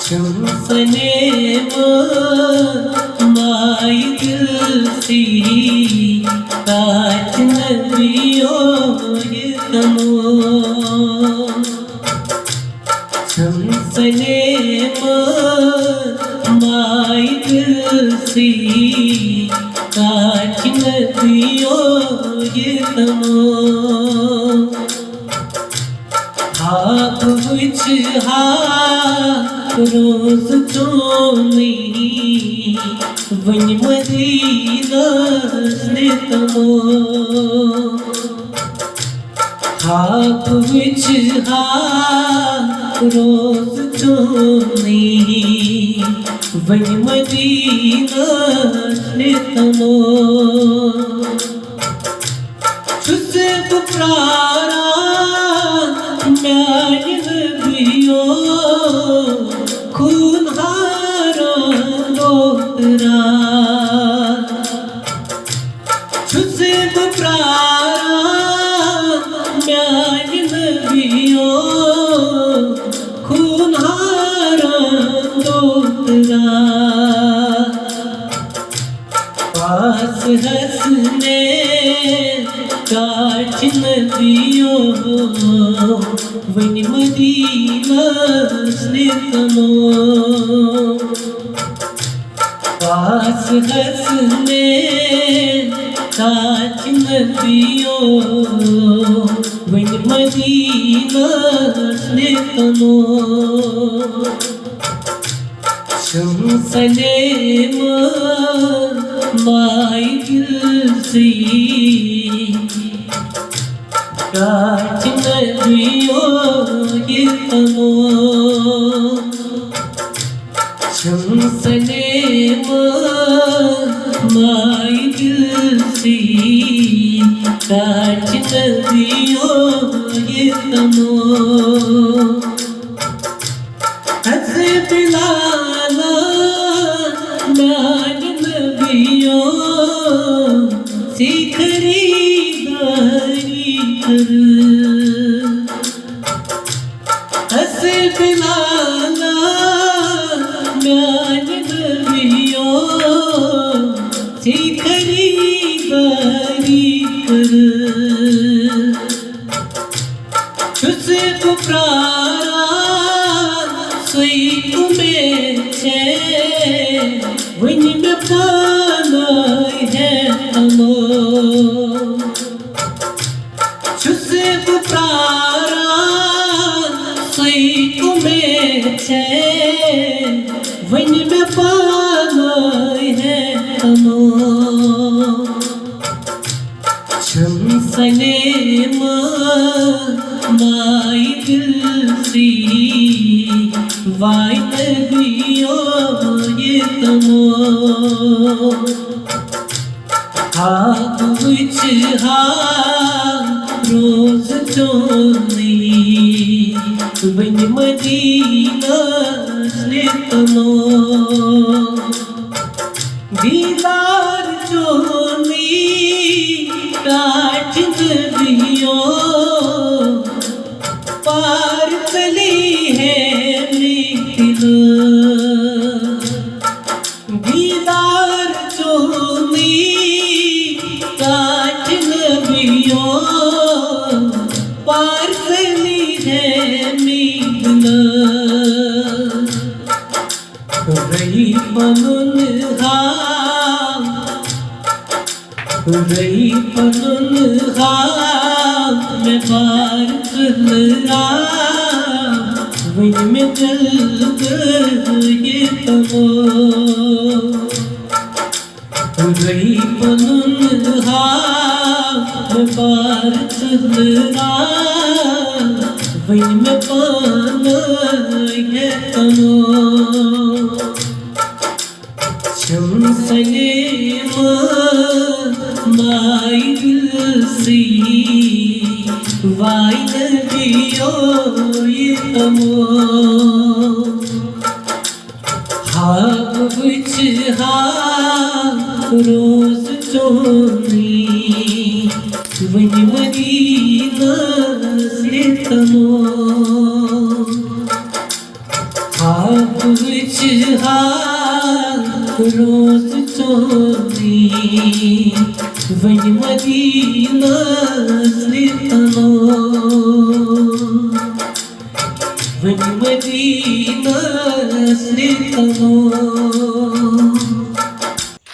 शम्सने माई दिल सी काच नबियों ये तमो शम्सने माई दिल सी काच नबियों ये तमो आप विच रोज चोनी वन मदीना से तमो आप विच रोज चोनी वन मदीना से तमो तुझसे पुकारा म्यान नबियो खून हारा दोतरा तुझसे पुकारा म्यान नबियो खून हारा दोतरा पास हंसने काच नबियो वन मदीना से तमो पास हंसने काच नबियो वन मदीना से तमो शम्सने माई दिल सी काच नबियों ये तमो शम्सने माई दिल सी काच नबियों ये तमो हज़े बिलाला म्यान नबियों सी खरीदारी कर हज़े बिलाला म्यान नबियों सी खरीदारी कर तुझसे पुकारा सोई तुम्हें छे वन में पाना है तमो तुझसे पुकारा सोई तुम्हें छे वन में पाना है तमो शम्सने माई दिल सी वाई नबियों ये तमो आप विच रोज चोनी वन मदीना से तमो दीदार चोनी काट नबियों पार चली है निकलो दीदार चोनी काट नबियों पार चली है निकलो रही पनुन रही पनुन में बार चलरा वन में चल ये तमो रही पनुन में बार चलरा वन में पाना ये तमो शम्सने माई दिल सी वाई नबियों ये तमो हाक विच रोज चोनी वन मदीना से तमो विच हाल रोज चोरी वन मदीना सितनो वन मदीना सितनो